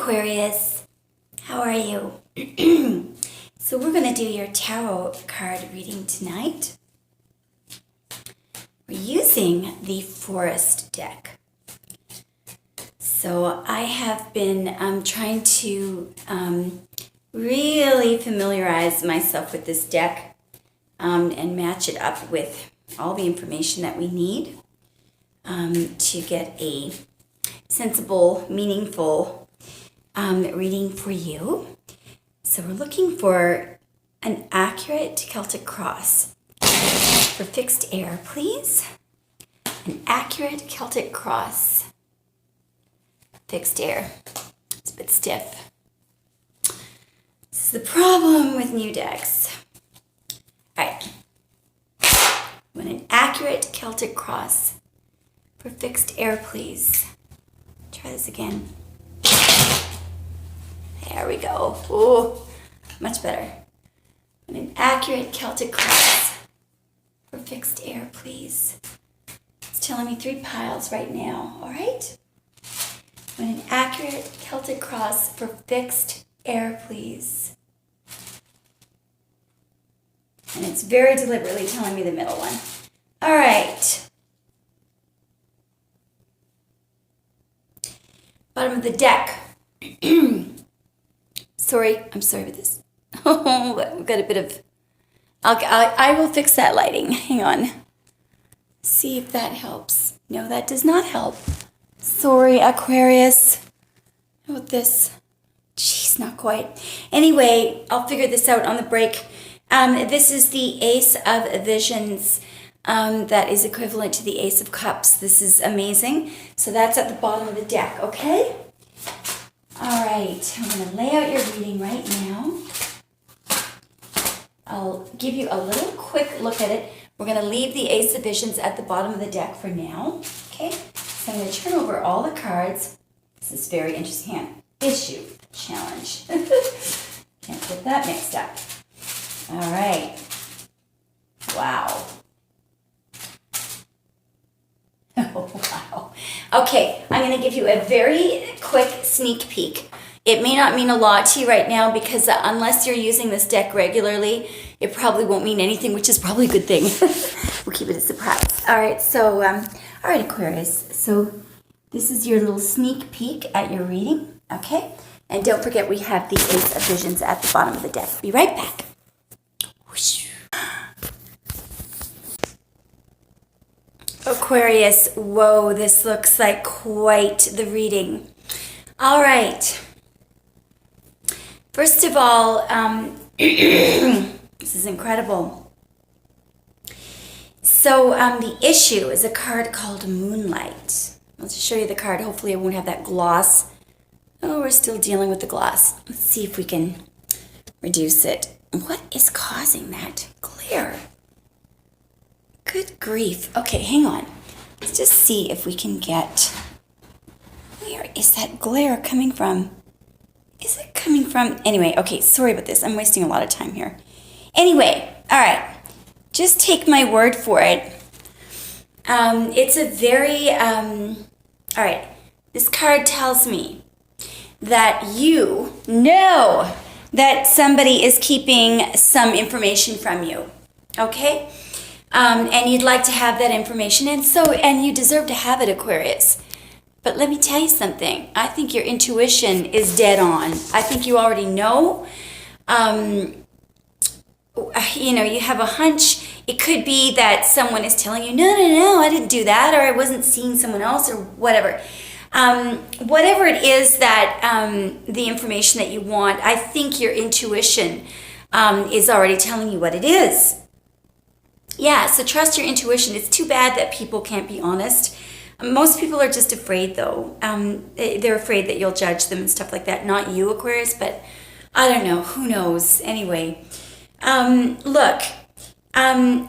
Aquarius, how are you? So we're going to do your tarot card reading tonight. We're using the Forest deck. So I have been trying to really familiarize myself with this deck and match it up with all the information that we need to get a sensible, meaningful reading for you. So we're looking for an accurate Celtic cross. For fixed air, please. An accurate Celtic cross. Fixed air. It's a bit stiff. This is the problem with new decks. All right. Want an accurate Celtic cross. For fixed air, please. Try this again. There we go. Oh, much better. And an accurate Celtic cross for fixed air, please. It's telling me 3 piles right now, all right? And an accurate Celtic cross for fixed air, please. And it's very deliberately telling me the middle one. All right. Bottom of the deck. I'm sorry with this. Oh, we've got a bit of... I will fix that lighting. Hang on. See if that helps. No, that does not help. Sorry, Aquarius. How about this? Jeez, not quite. Anyway, I'll figure this out on the break. This is the Ace of Visions. That is equivalent to the Ace of Cups. This is amazing. So that's at the bottom of the deck, okay? All right, I'm going to lay out your reading right now. I'll give you a little quick look at it. We're going to leave the Ace of Visions at the bottom of the deck for now, okay? So I'm going to turn over all the cards. This is very interesting. Issue challenge. Can't get that mixed up. All right. Wow. Oh, wow. Okay, I'm going to give you a very quick sneak peek. It may not mean a lot to you right now because unless you're using this deck regularly, it probably won't mean anything, which is probably a good thing. We'll keep it a surprise. All right, so, all right, Aquarius. So this is your little sneak peek at your reading, okay? And don't forget we have the Ace of Visions at the bottom of the deck. Be right back. Whoosh. Aquarius, whoa, this looks like quite the reading. All right. First of all, this is incredible. So the issue is a card called Moonlight. I'll just show you the card. Hopefully I won't have that gloss. Oh, we're still dealing with the gloss. Let's see if we can reduce it. What is causing that glare? Good grief. Okay, hang on. Let's just see if we can get... Where is that glare coming from? Is it coming from... Anyway, okay, sorry about this. I'm wasting a lot of time here. Anyway, all right. Just take my word for it. It's a very... all right. This card tells me that you know that somebody is keeping some information from you. Okay? And you'd like to have that information, and you deserve to have it, Aquarius. But let me tell you something. I think your intuition is dead on. I think you already know. You have a hunch. It could be that someone is telling you, no, I didn't do that, or I wasn't seeing someone else, or whatever. Whatever it is that the information that you want, I think your intuition is already telling you what it is. Yeah, so trust your intuition. It's too bad that people can't be honest. Most people are just afraid, though. They're afraid that you'll judge them and stuff like that. Not you, Aquarius, but I don't know. Who knows? Anyway, look, I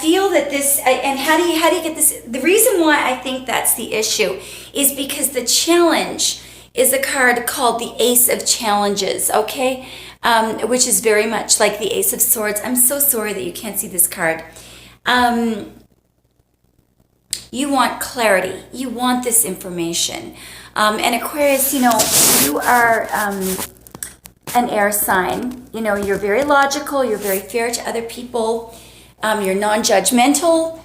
feel that this, and how do you get this? The reason why I think that's the issue is because the challenge is a card called the Ace of Challenges, okay? Which is very much like the Ace of Swords. I'm so sorry that you can't see this card. You want clarity. You want this information. And Aquarius, you know, you are an air sign. You know, you're very logical, you're very fair to other people, you're non-judgmental,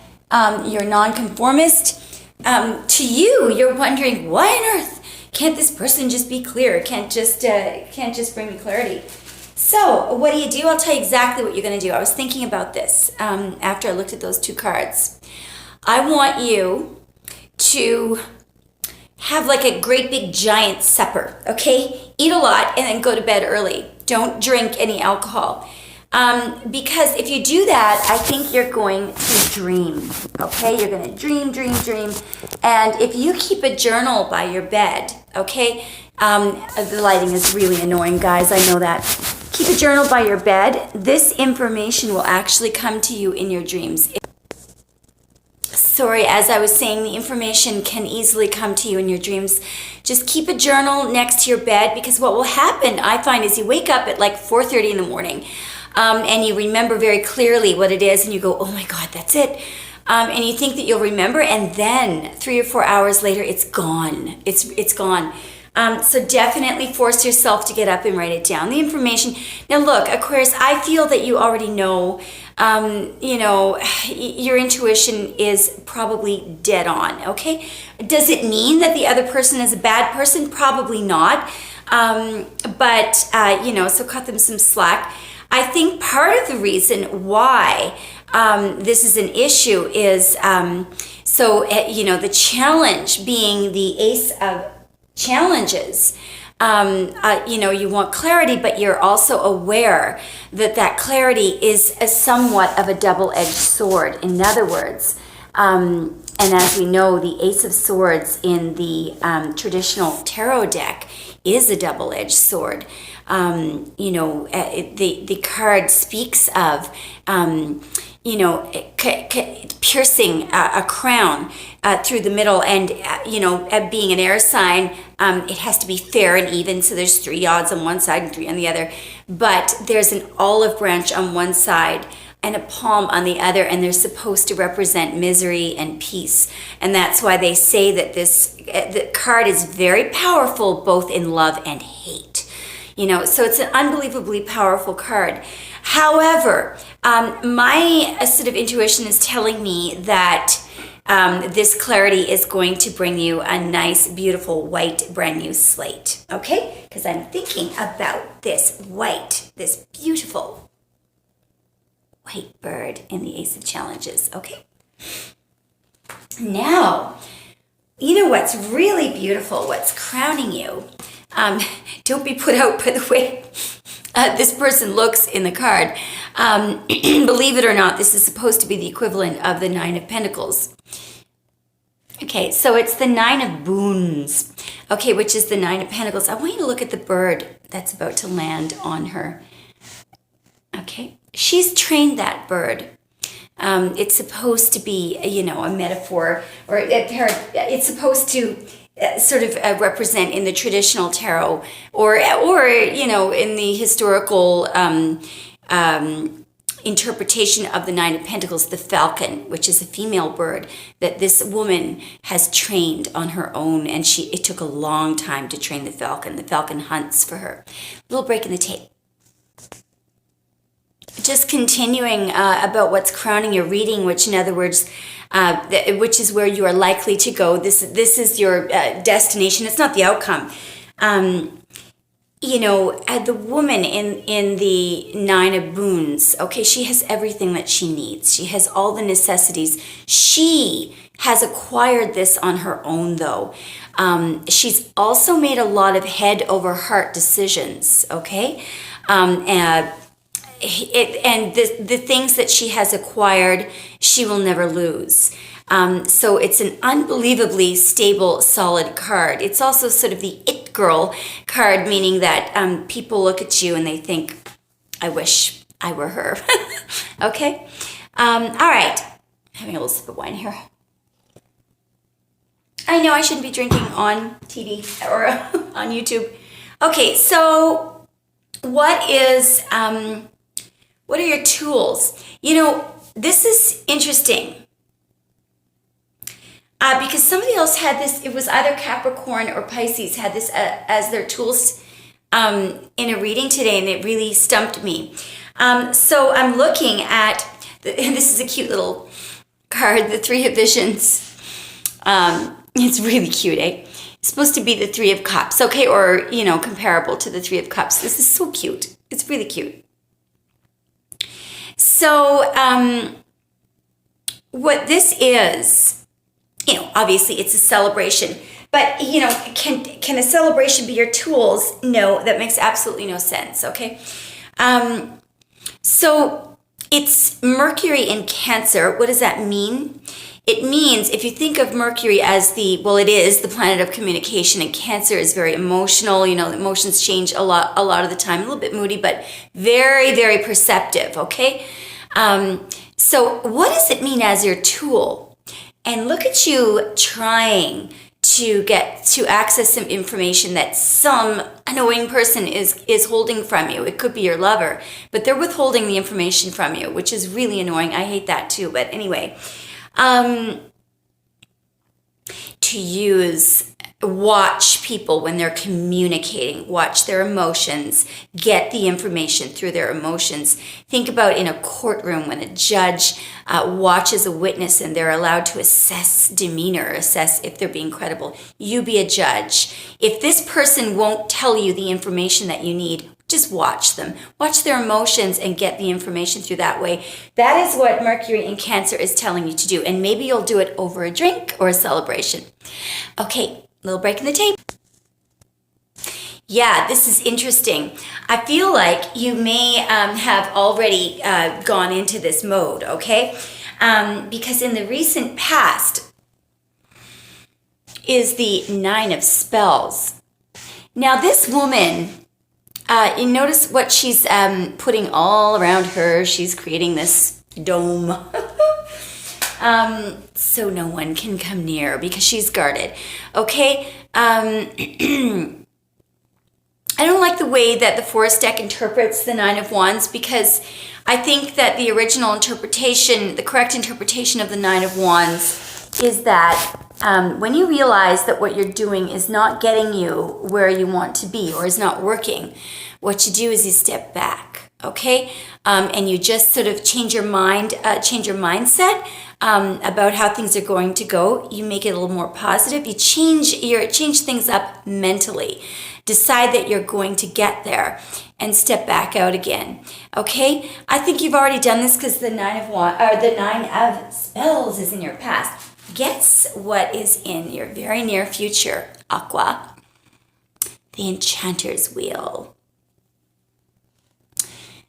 you're non-conformist. To you, you're wondering, why on earth can't this person just be clear? Can't just bring me clarity? So what do? I'll tell you exactly what you're going to do. I was thinking about this after I looked at those two cards. I want you to have like a great big giant supper, okay? Eat a lot and then go to bed early. Don't drink any alcohol. Because if you do that, I think you're going to dream, okay? You're going to dream. And if you keep a journal by your bed, okay? The lighting is really annoying, guys. I know that. Keep a journal by your bed. This information will actually come to you in your dreams. Sorry, as I was saying, the information can easily come to you in your dreams. Just keep a journal next to your bed, because what will happen, I find, is you wake up at like 4:30 in the morning, and you remember very clearly what it is, and you go, oh my God, that's it. And you think that you'll remember, and then 3 or 4 hours later, it's gone. It's gone. So definitely force yourself to get up and write it down, the information. Now look, Aquarius, I feel that you already know, you know, your intuition is probably dead on, okay? Does it mean that the other person is a bad person? Probably not. But you know, so cut them some slack. I think part of the reason why this is an issue is, you know, the challenge being the Ace of Challenges. You know, you want clarity, but you're also aware that that clarity is somewhat of a double-edged sword. In other words, and as we know, the Ace of Swords in the traditional tarot deck is a double-edged sword. You know, the card speaks of, you know, piercing a crown through the middle, and you know, being an air sign, it has to be fair and even. So there's 3 odds on one side and 3 on the other, but there's an olive branch on one side and a palm on the other, and they're supposed to represent misery and peace. And that's why they say that the card is very powerful, both in love and hate. You know, so it's an unbelievably powerful card. However, my sort of intuition is telling me that this clarity is going to bring you a nice, beautiful, white, brand new slate, okay? Because I'm thinking about this white, this beautiful white bird in the Ace of Challenges, okay? Now, you know what's really beautiful, what's crowning you? Don't be put out by the way this person looks in the card. Believe it or not, this is supposed to be the equivalent of the 9 of Pentacles. Okay, so it's the 9 of Boons, okay, which is the 9 of Pentacles. I want you to look at the bird that's about to land on her. Okay, she's trained that bird. It's supposed to be, you know, a metaphor, or it's supposed to sort of represent in the traditional tarot, or you know, in the historical interpretation of the 9 of Pentacles, the falcon, which is a female bird that this woman has trained on her own, and it took a long time to train the falcon. The falcon hunts for her. Little break in the tape. Just continuing about what's crowning your reading, which in other words, which is where you are likely to go. This is your destination. It's not the outcome. You know, the woman in the 9 of Boons, okay, she has everything that she needs. She has all the necessities. She has acquired this on her own, though. She's also made a lot of head over heart decisions, okay? And the things that she has acquired, she will never lose. So it's an unbelievably stable, solid card. It's also sort of the it girl card, meaning that people look at you and they think, I wish I were her. Okay? All right. Having a little sip of wine here. I know I shouldn't be drinking on TV or on YouTube. Okay, so what are your tools? You know, this is interesting. because somebody else had this, it was either Capricorn or Pisces, had this as their tools in a reading today, and it really stumped me. So I'm looking at, and this is a cute little card, the Three of Visions. It's really cute, eh? It's supposed to be the Three of Cups, okay? Or, you know, comparable to the Three of Cups. This is so cute. It's really cute. So, what this is, you know, obviously it's a celebration. But, you know, can a celebration be your tools? No, that makes absolutely no sense, okay? So, it's Mercury in Cancer. What does that mean? It means, if you think of Mercury as it is the planet of communication, and Cancer is very emotional. You know, emotions change a lot of the time, a little bit moody, but very, very perceptive, okay? So what does it mean as your tool? And look at you trying to get to access some information that some annoying person is holding from you. It could be your lover, but they're withholding the information from you, which is really annoying. I hate that too, but anyway. Watch people when they're communicating, watch their emotions, get the information through their emotions. Think about in a courtroom when a judge watches a witness and they're allowed to assess demeanor, assess if they're being credible. You be a judge. If this person won't tell you the information that you need, just watch them. Watch their emotions and get the information through that way. That is what Mercury in Cancer is telling you to do. And maybe you'll do it over a drink or a celebration. Okay, little break in the tape. Yeah, this is interesting. I feel like you may have already gone into this mode, okay? Because in the recent past is the Nine of Spells. Now, this woman... you notice what she's putting all around her. She's creating this dome so no one can come near because she's guarded. Okay? I don't like the way that the Forest deck interprets the Nine of Wands, because I think that the original interpretation, the correct interpretation of the Nine of Wands is that when you realize that what you're doing is not getting you where you want to be or is not working, what you do is you step back, okay? And you just sort of change your mind, change your mindset about how things are going to go. You make it a little more positive. You change things up mentally. Decide that you're going to get there and step back out again, okay? I think you've already done this because the Nine of Spells is in your past. Guess what is in your very near future, Aqua? The Enchanter's Wheel.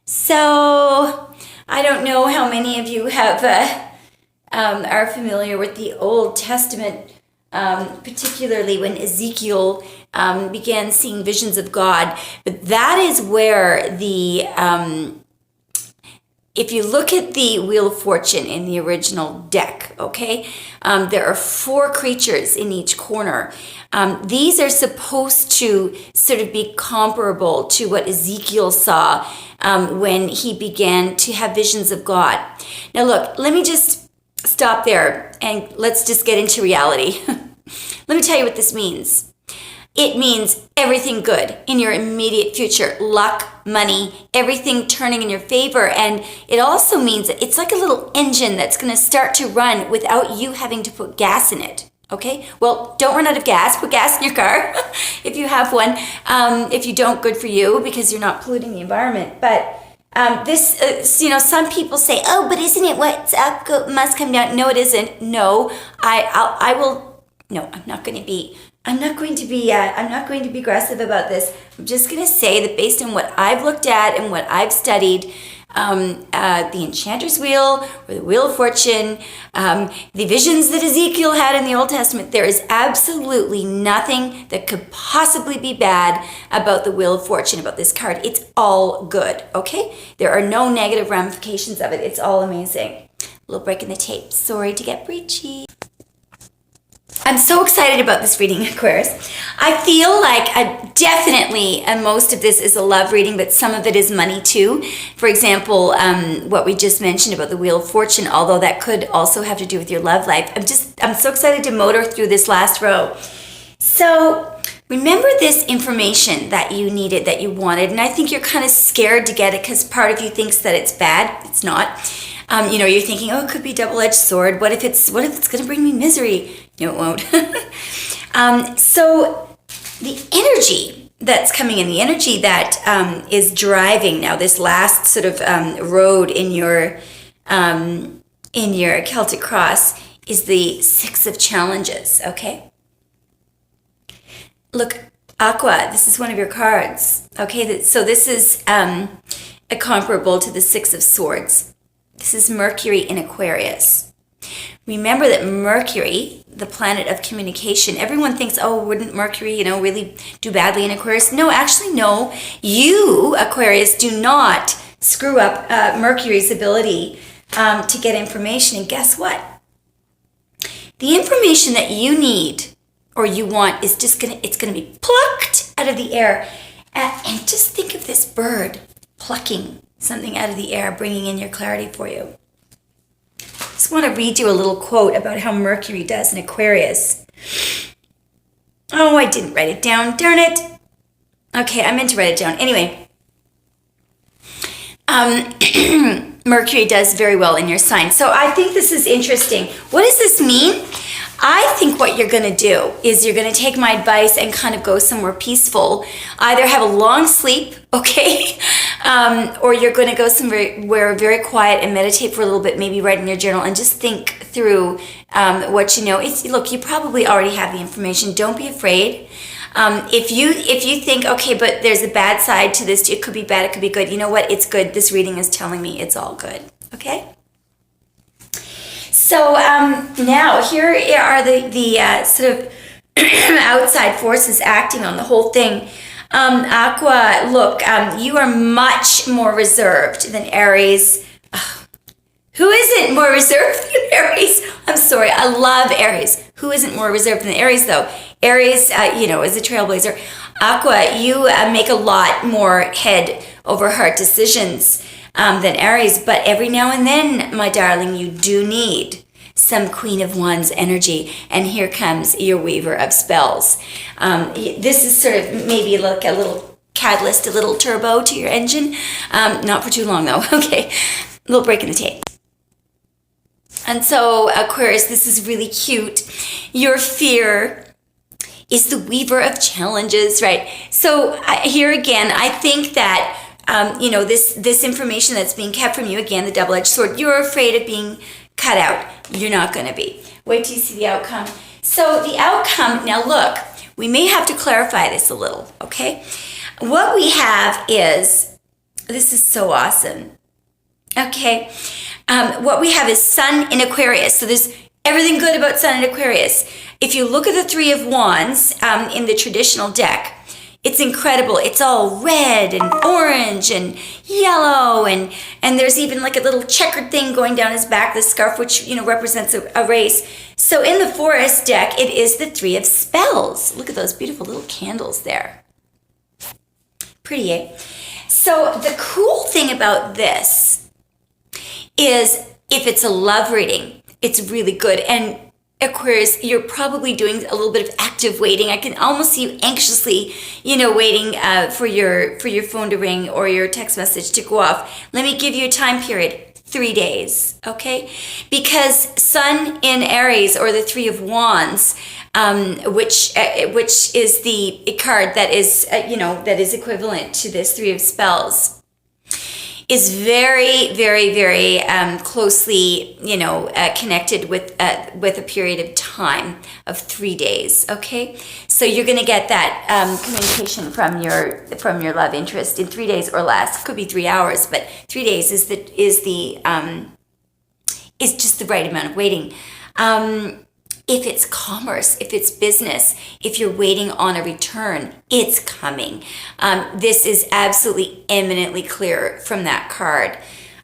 So, I don't know how many of you have are familiar with the Old Testament, particularly when Ezekiel began seeing visions of God. But that is where the if you look at the Wheel of Fortune in the original deck, okay, there are 4 creatures in each corner. These are supposed to sort of be comparable to what Ezekiel saw when he began to have visions of God. Now look, let me just stop there and let's just get into reality. Let me tell you what this means. It means everything good in your immediate future, luck, money, everything turning in your favor. And it also means that it's like a little engine that's going to start to run without you having to put gas in it. Okay? Well, don't run out of gas. Put gas in your car if you have one. If you don't, good for you, because you're not polluting the environment. But some people say, oh, but isn't it what's up must come down? No, it isn't. No, I will. No, I'm not going to be aggressive about this. I'm just going to say that based on what I've looked at and what I've studied, the Enchanter's Wheel or the Wheel of Fortune, the visions that Ezekiel had in the Old Testament, there is absolutely nothing that could possibly be bad about the Wheel of Fortune, about this card. It's all good, okay? There are no negative ramifications of it. It's all amazing. A little break in the tape. Sorry to get preachy. I'm so excited about this reading, Aquarius. I feel like definitely most of this is a love reading, but some of it is money too. For example, what we just mentioned about the Wheel of Fortune, although that could also have to do with your love life. I'm so excited to motor through this last row. So remember this information that you needed, that you wanted, and I think you're kind of scared to get it because part of you thinks that it's bad. It's not. You're thinking, oh, it could be a double-edged sword. What if it's going to bring me misery? No, it won't. So the energy that's coming in, the energy that is driving now this last sort of road in your Celtic cross is the Six of Challenges. Okay. Look, Aqua, this is one of your cards. Okay, so this is a comparable to the Six of Swords. This is Mercury in Aquarius. Remember that Mercury, the planet of communication, everyone thinks, oh, wouldn't Mercury, really do badly in Aquarius? No, actually, no. You, Aquarius, do not screw up Mercury's ability to get information. And guess what? The information that you need or you want is it's going to be plucked out of the air. And just think of this bird plucking something out of the air, bringing in your clarity for you. I just want to read you a little quote about how Mercury does in Aquarius. Oh, I didn't write it down. Darn it. Okay, I meant to write it down. Anyway, Mercury does very well in your sign. So I think this is interesting. What does this mean? I think what you're going to do is you're going to take my advice and kind of go somewhere peaceful. Either have a long sleep, okay? Or you're going to go somewhere very quiet and meditate for a little bit, maybe write in your journal and just think through what you know. Look, you probably already have the information. Don't be afraid. If you think, okay, but there's a bad side to this, it could be bad, it could be good. You know what? It's good. This reading is telling me it's all good, okay? So now here are the sort of outside forces acting on the whole thing. Aqua, look, you are much more reserved than Aries. Who isn't more reserved than Aries? I'm sorry, I love Aries. Who isn't more reserved than Aries, though? Aries, is a trailblazer. Aqua, you make a lot more head over heart decisions than Aries, but every now and then, my darling, you do need some Queen of Wands energy, and here comes your Weaver of Spells. This is sort of maybe like a little catalyst, a little turbo to your engine. Not for too long, though. Okay, a little break in the tape. And so, Aquarius, this is really cute. Your fear is the Weaver of Challenges, right? So here again, I think that this information that's being kept from you, again, the double-edged sword, you're afraid of being cut out. You're not going to be. Wait till you see the outcome. So the outcome, now look, we may have to clarify this a little, okay? What we have is, this is so awesome, okay? What we have is Sun in Aquarius. So there's everything good about Sun in Aquarius. If you look at the Three of Wands in the traditional deck, it's incredible. It's all red and orange and yellow, and there's even like a little checkered thing going down his back, the scarf, which represents a race. So in the Forest deck, it is the Three of Spells. Look at those beautiful little candles there. Pretty, eh? So the cool thing about this is if it's a love reading, it's really good. And Aquarius, you're probably doing a little bit of active waiting. I can almost see you anxiously, waiting for your phone to ring or your text message to go off. Let me give you a time period, 3 days, okay? Because Sun in Aries, or the Three of Wands, which is the card that is that is equivalent to this Three of Spells, is very, very, very closely, connected with a period of time of 3 days. Okay, so you're going to get that communication from your love interest in 3 days or less. Could be 3 hours, but 3 days is just the right amount of waiting. If it's commerce, if it's business, if you're waiting on a return, it's coming. This is absolutely eminently clear from that card.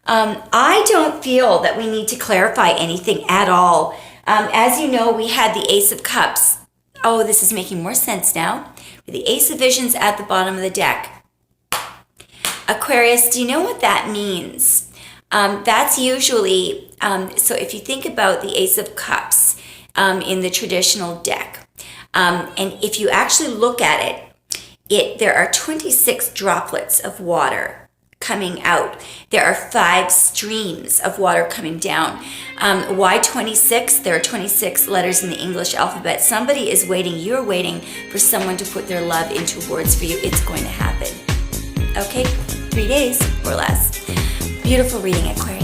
I don't feel that we need to clarify anything at all. As you know, we had the Ace of Cups. Oh, this is making more sense now. With the Ace of Visions at the bottom of the deck. Aquarius, do you know what that means? That's usually, so if you think about the Ace of Cups in the traditional deck, and if you actually look at it, there are 26 droplets of water coming out. There are 5 streams of water coming down. Why 26? There are 26 letters in the English alphabet. Somebody is waiting. You're waiting for someone to put their love into words for you. It's going to happen. Okay? 3 days or less. Beautiful reading, Aquarius.